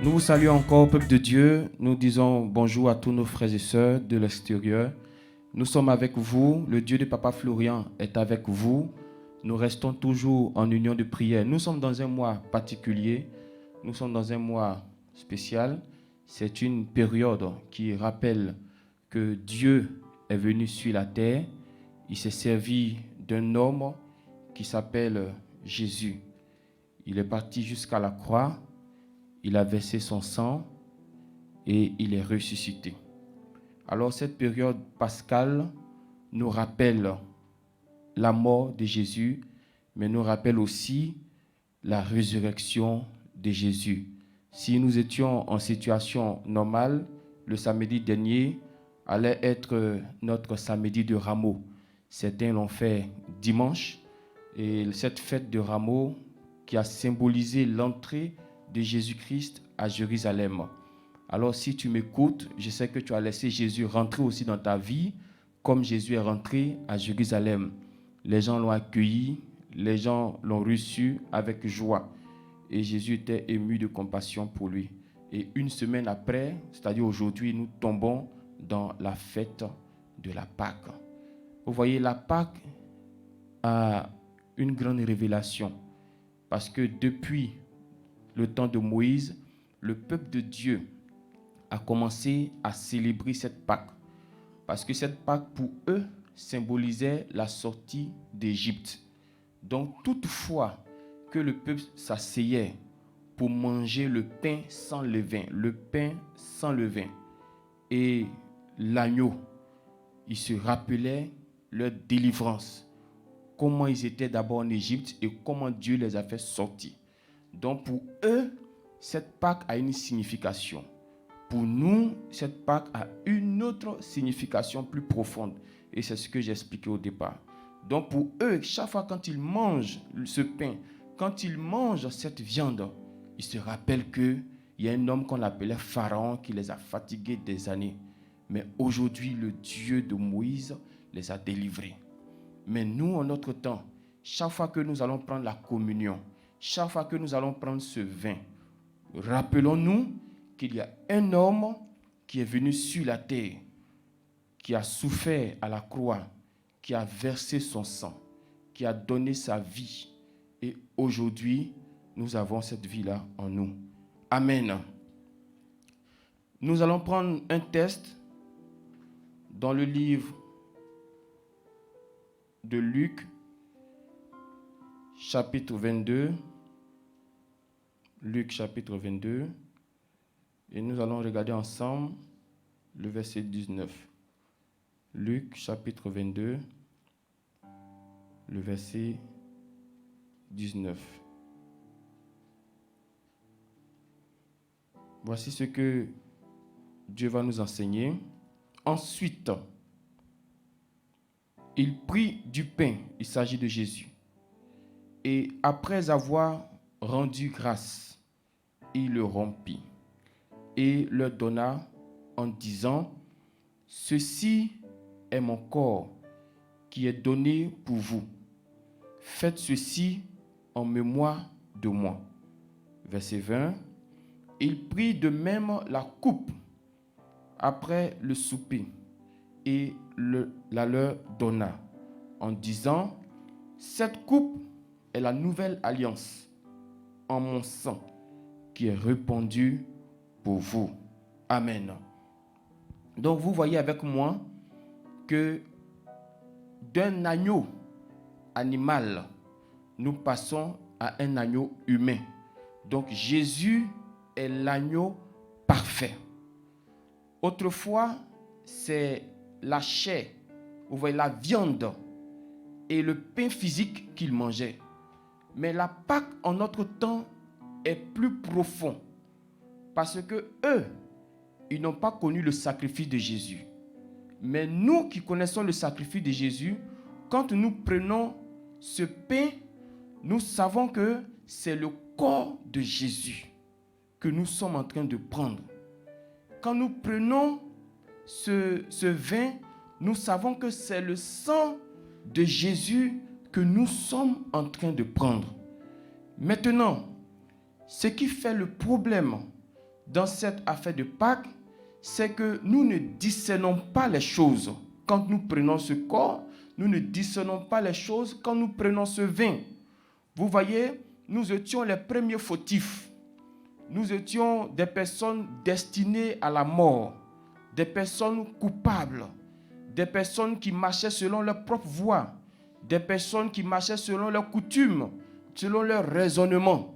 Nous vous saluons encore, peuple de Dieu. Nous disons bonjour à tous nos frères et sœurs de l'extérieur. Nous sommes avec vous. Le Dieu de Papa Florian est avec vous. Nous restons toujours en union de prière. Nous sommes dans un mois particulier. Nous sommes dans un mois spécial. C'est une période qui rappelle que Dieu est venu sur la terre. Il s'est servi d'un homme qui s'appelle Jésus. Il est parti jusqu'à la croix. Il a versé son sang et il est ressuscité. Alors cette période pascale nous rappelle la mort de Jésus, mais nous rappelle aussi la résurrection de Jésus. Si nous étions en situation normale, le samedi dernier allait être notre samedi de Rameaux. Certains l'ont fait dimanche, et cette fête de Rameaux qui a symbolisé l'entrée de Jésus-Christ à Jérusalem. Alors si tu m'écoutes, je sais que tu as laissé Jésus rentrer aussi dans ta vie, comme Jésus est rentré à Jérusalem. Les gens l'ont accueilli, les gens l'ont reçu avec joie. Et Jésus était ému de compassion pour lui. Et une semaine après, c'est-à-dire aujourd'hui, nous tombons dans la fête de la Pâque. Vous voyez, la Pâque a une grande révélation. Parce que depuis le temps de Moïse, le peuple de Dieu a commencé à célébrer cette Pâque. Parce que cette Pâque, pour eux, symbolisait la sortie d'Égypte. Donc, toutefois que le peuple s'asseyait pour manger le pain sans levain, et l'agneau, ils se rappelaient leur délivrance, comment ils étaient d'abord en Égypte et comment Dieu les a fait sortir. Donc pour eux, cette Pâque a une signification. Pour nous, cette Pâque a une autre signification plus profonde. Et c'est ce que j'ai expliqué au départ. Donc pour eux, chaque fois quand ils mangent ce pain, quand ils mangent cette viande, ils se rappellent qu'il y a un homme qu'on appelait Pharaon qui les a fatigués des années. Mais aujourd'hui, le Dieu de Moïse les a délivrés. Mais nous, en notre temps, chaque fois que nous allons prendre la communion, chaque fois que nous allons prendre ce vin, rappelons-nous qu'il y a un homme qui est venu sur la terre, qui a souffert à la croix, qui a versé son sang, qui a donné sa vie. Et aujourd'hui, nous avons cette vie-là en nous. Amen. Nous allons prendre un texte dans le livre de Luc, chapitre 22. Luc, chapitre 22. Et nous allons regarder ensemble le verset 19. Luc, chapitre 22, le verset 19. Voici ce que Dieu va nous enseigner. Ensuite, il prit du pain, il s'agit de Jésus, et après avoir rendu grâce, il le rompit et leur donna en disant, « Ceci est mon corps qui est donné pour vous. Faites ceci en mémoire de moi. » Verset 20. Il prit de même la coupe après le souper et la leur donna en disant, « Cette coupe est la nouvelle alliance en mon sang qui est répandu pour vous. » Amen. Donc vous voyez avec moi que d'un agneau animal, nous passons à un agneau humain. Donc Jésus est l'agneau parfait. Autrefois, c'est la chair, vous voyez la viande et le pain physique qu'il mangeait. Mais la Pâque en notre temps est plus profond parce que eux, ils n'ont pas connu le sacrifice de Jésus. Mais nous qui connaissons le sacrifice de Jésus, quand nous prenons ce pain, nous savons que c'est le corps de Jésus que nous sommes en train de prendre. Quand nous prenons ce vin, nous savons que c'est le sang de Jésus que nous sommes en train de prendre. Maintenant, ce qui fait le problème dans cette affaire de Pâques, c'est que nous ne discernons pas les choses quand nous prenons ce corps, nous ne discernons pas les choses quand nous prenons ce vin. Vous voyez, nous étions les premiers fautifs. Nous étions des personnes destinées à la mort, des personnes coupables, des personnes qui marchaient selon leur propre voie, des personnes qui marchaient selon leurs coutumes, selon leur raisonnement.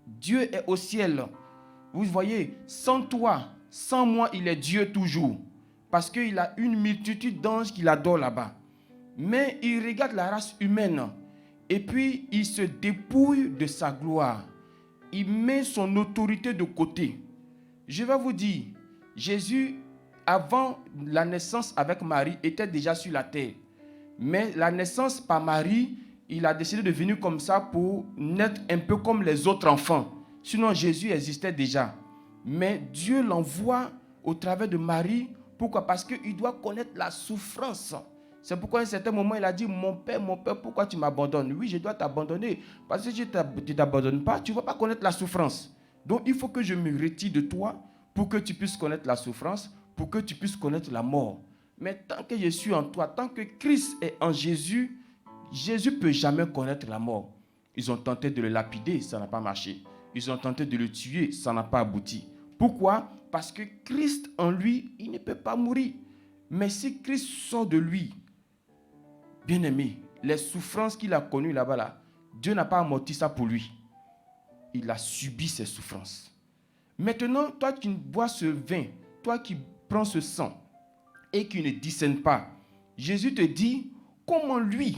Dieu est au ciel. Vous voyez, sans toi, sans moi, il est Dieu toujours. Parce qu'il a une multitude d'anges qui l'adorent là-bas. Mais il regarde la race humaine et puis il se dépouille de sa gloire. Il met son autorité de côté. Je vais vous dire, Jésus, avant la naissance avec Marie, était déjà sur la terre. Mais la naissance par Marie, il a décidé de venir comme ça pour naître un peu comme les autres enfants. Sinon, Jésus existait déjà. Mais Dieu l'envoie au travers de Marie. Pourquoi? Parce qu'il doit connaître la souffrance. C'est pourquoi à un certain moment, il a dit, mon père, pourquoi tu m'abandonnes? Oui, je dois t'abandonner. Parce que si tu ne t'abandonnes pas, tu ne vas pas connaître la souffrance. Donc, il faut que je me retire de toi pour que tu puisses connaître la souffrance, pour que tu puisses connaître la mort. Mais tant que je suis en toi, tant que Christ est en Jésus, Jésus ne peut jamais connaître la mort. Ils ont tenté de le lapider, ça n'a pas marché. Ils ont tenté de le tuer, ça n'a pas abouti. Pourquoi? Parce que Christ en lui, il ne peut pas mourir. Mais si Christ sort de lui, bien-aimé, les souffrances qu'il a connues là-bas, Dieu n'a pas amorti ça pour lui. Il a subi ces souffrances. Maintenant, toi qui bois ce vin, toi qui prends ce sang et qui ne discerne pas, Jésus te dit, comment lui,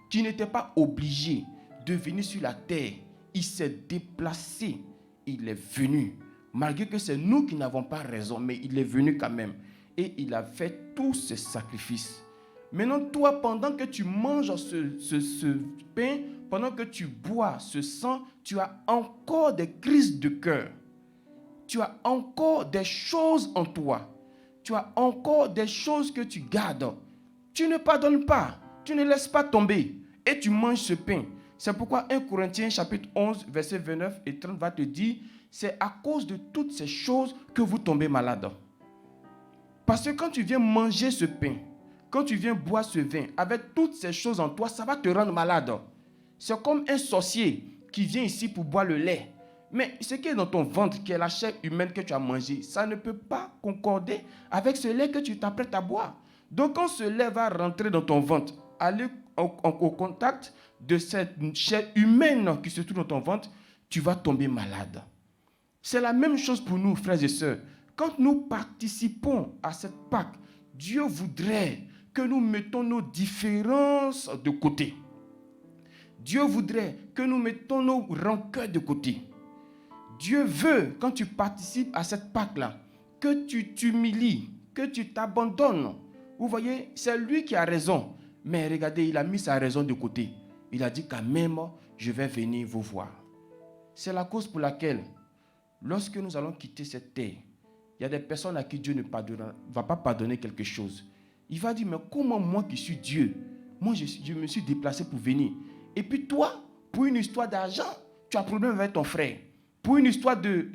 qui n'était pas obligé de venir sur la terre, il s'est déplacé, il est venu. Malgré que c'est nous qui n'avons pas raison, mais il est venu quand même. Et il a fait tous ces sacrifices. Maintenant, toi, pendant que tu manges ce pain, pendant que tu bois ce sang, tu as encore des crises de cœur. Tu as encore des choses en toi. Tu as encore des choses que tu gardes. Tu ne pardonnes pas. Tu ne laisses pas tomber. Et tu manges ce pain. C'est pourquoi 1 Corinthiens chapitre 11, versets 29 et 30 va te dire, c'est à cause de toutes ces choses que vous tombez malade. Parce que quand tu viens manger ce pain, quand tu viens boire ce vin, avec toutes ces choses en toi, ça va te rendre malade. C'est comme un sorcier qui vient ici pour boire le lait. Mais ce qui est dans ton ventre, qui est la chair humaine que tu as mangée, ça ne peut pas concorder avec ce lait que tu t'apprêtes à boire. Donc quand ce lait va rentrer dans ton ventre, aller au contact de cette chair humaine qui se trouve dans ton ventre, tu vas tomber malade. C'est la même chose pour nous, frères et sœurs. Quand nous participons à cette Pâque, Dieu voudrait que nous mettons nos différences de côté. Dieu voudrait que nous mettons nos rancœurs de côté. Dieu veut, quand tu participes à cette Pâque-là, que tu t'humilies, que tu t'abandonnes. Vous voyez, c'est lui qui a raison. Mais regardez, il a mis sa raison de côté. Il a dit quand même, je vais venir vous voir. C'est la cause pour laquelle, lorsque nous allons quitter cette terre, il y a des personnes à qui Dieu ne va pas pardonner quelque chose. Il va dire, mais comment moi qui suis Dieu, moi je me suis déplacé pour venir. Et puis toi, pour une histoire d'argent, tu as problème avec ton frère. Pour une histoire de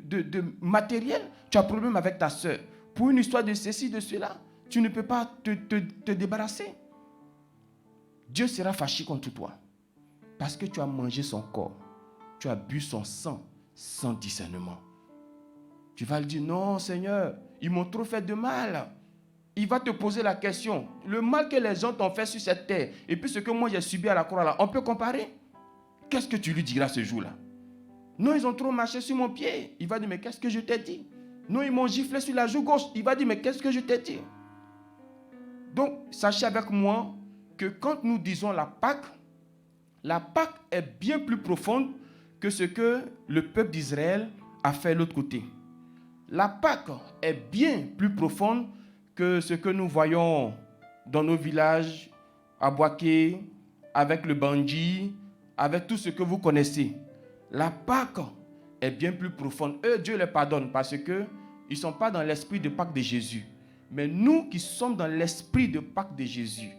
matériel, tu as problème avec ta soeur. Pour une histoire de ceci, de cela, tu ne peux pas te débarrasser. Dieu sera fâché contre toi. Parce que tu as mangé son corps. Tu as bu son sang sans discernement. Tu vas lui dire, non Seigneur, ils m'ont trop fait de mal. Il va te poser la question, le mal que les gens t'ont fait sur cette terre, et puis ce que moi j'ai subi à la croix là, on peut comparer? Qu'est-ce que tu lui diras ce jour-là? Non, ils ont trop marché sur mon pied. Il va dire, mais qu'est-ce que je t'ai dit? Non, ils m'ont giflé sur la joue gauche. Il va dire, mais qu'est-ce que je t'ai dit? Donc, sachez avec moi que quand nous disons la Pâque est bien plus profonde que ce que le peuple d'Israël a fait de l'autre côté. La Pâque est bien plus profonde que ce que nous voyons dans nos villages, à Boaké, avec le bandit, avec tout ce que vous connaissez. La Pâque est bien plus profonde. Eux, Dieu les pardonne parce qu'ils ne sont pas dans l'esprit de Pâque de Jésus. Mais nous qui sommes dans l'esprit de Pâque de Jésus,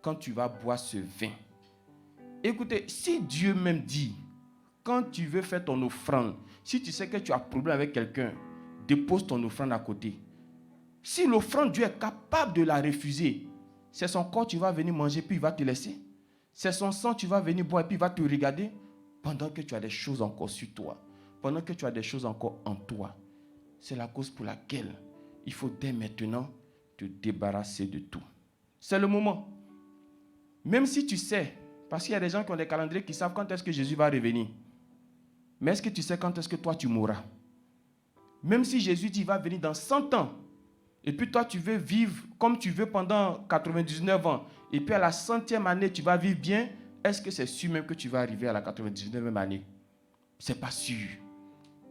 quand tu vas boire ce vin, écoutez, si Dieu même dit, quand tu veux faire ton offrande, si tu sais que tu as un problème avec quelqu'un, dépose ton offrande à côté. Si l'offrande, Dieu est capable de la refuser, c'est son corps, tu vas venir manger, puis il va te laisser. C'est son sang, tu vas venir boire, puis il va te regarder, pendant que tu as des choses encore sur toi, pendant que tu as des choses encore en toi. C'est la cause pour laquelle il faut dès maintenant te débarrasser de tout. C'est le moment. Même si tu sais, parce qu'il y a des gens qui ont des calendriers qui savent quand est-ce que Jésus va revenir. Mais est-ce que tu sais quand est-ce que toi tu mourras? Même si Jésus dit qu'il va venir dans 100 ans, et puis toi tu veux vivre comme tu veux pendant 99 ans, et puis à la 100e année tu vas vivre bien, est-ce que c'est sûr même que tu vas arriver à la 99e année? C'est pas sûr.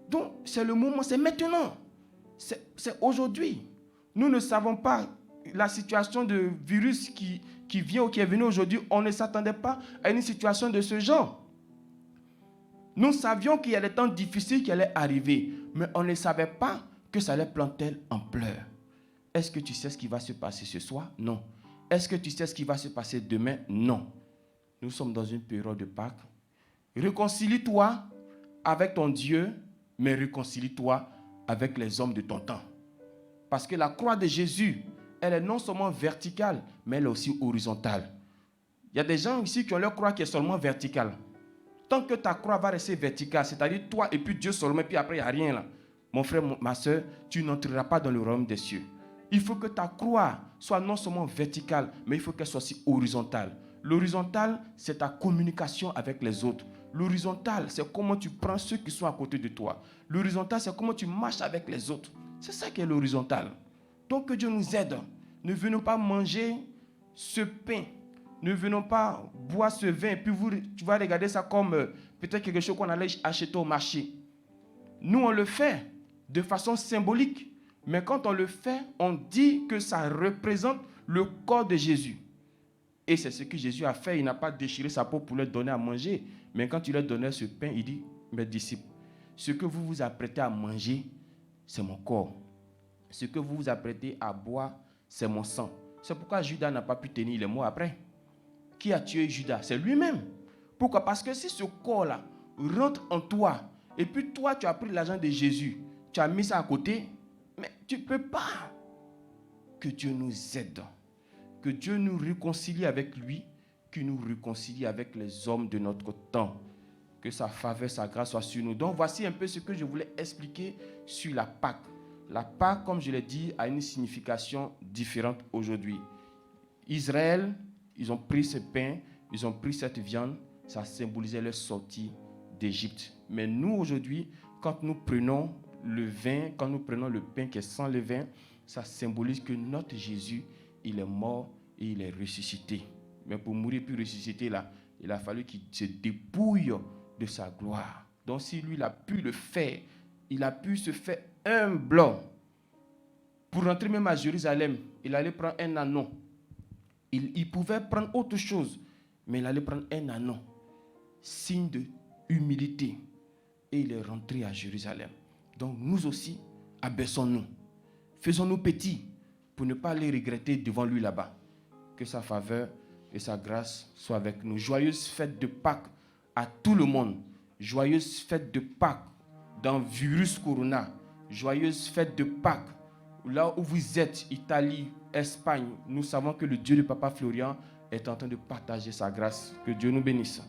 Donc c'est le moment, c'est maintenant. C'est aujourd'hui. Nous ne savons pas la situation de virus qui vient ou qui est venu aujourd'hui. On ne s'attendait pas à une situation de ce genre. Nous savions qu'il y a des temps difficiles qui allaient arriver, mais on ne savait pas que ça allait prendre telle ampleur. Est-ce que tu sais ce qui va se passer ce soir? Non. Est-ce que tu sais ce qui va se passer demain? Non. Nous sommes dans une période de Pâques. Réconcilie-toi avec ton Dieu, mais réconcilie-toi avec les hommes de ton temps. Parce que la croix de Jésus, elle est non seulement verticale, mais elle est aussi horizontale. Il y a des gens ici qui ont leur croix qui est seulement verticale. Tant que ta croix va rester verticale, c'est-à-dire toi et puis Dieu seulement, et puis après il n'y a rien là. Mon frère, ma soeur, tu n'entreras pas dans le royaume des cieux. Il faut que ta croix soit non seulement verticale, mais il faut qu'elle soit aussi horizontale. L'horizontale, c'est ta communication avec les autres. L'horizontale, c'est comment tu prends ceux qui sont à côté de toi. L'horizontale, c'est comment tu marches avec les autres. C'est ça qui est l'horizontale. Donc que Dieu nous aide. Ne venons pas manger ce pain. Ne venons pas boire ce vin. Et puis tu vas regarder ça comme peut-être quelque chose qu'on allait acheter au marché. Nous, on le fait de façon symbolique. Mais quand on le fait, on dit que ça représente le corps de Jésus. Et c'est ce que Jésus a fait. Il n'a pas déchiré sa peau pour leur donner à manger. Mais quand il leur donnait ce pain, il dit, mes disciples, ce que vous vous apprêtez à manger, c'est mon corps. Ce que vous vous apprêtez à boire, c'est mon sang. C'est pourquoi Judas n'a pas pu tenir les mots après. Qui a tué Judas? C'est lui-même. Pourquoi? Parce que si ce corps-là rentre en toi, et puis toi, tu as pris l'argent de Jésus, tu as mis ça à côté, mais tu ne peux pas. Que Dieu nous aide. Que Dieu nous réconcilie avec lui, qu'il nous réconcilie avec les hommes de notre temps. Que sa faveur, sa grâce soit sur nous. Donc voici un peu ce que je voulais expliquer sur la Pâque. La Pâque, comme je l'ai dit, a une signification différente aujourd'hui. Israël, ils ont pris ce pain, ils ont pris cette viande, ça symbolisait leur sortie d'Égypte. Mais nous, aujourd'hui, quand nous prenons le vin, quand nous prenons le pain qui est sans levain, ça symbolise que notre Jésus, il est mort et il est ressuscité. Mais pour mourir puis ressusciter là, il a fallu qu'il se dépouille de sa gloire. Donc si lui, il a pu le faire, il a pu se faire humble. Pour rentrer même à Jérusalem, il allait prendre un anneau. Il pouvait prendre autre chose, mais il allait prendre un anneau, signe de humilité. Et il est rentré à Jérusalem. Donc nous aussi, abaissons-nous. Faisons-nous petits pour ne pas les regretter devant lui là-bas. Que sa faveur et sa grâce soient avec nous. Joyeuse fête de Pâques à tout le monde. Joyeuse fête de Pâques dans Virus Corona. Joyeuse fête de Pâques. Là où vous êtes, Italie, Espagne, nous savons que le Dieu de Papa Florian est en train de partager sa grâce. Que Dieu nous bénisse.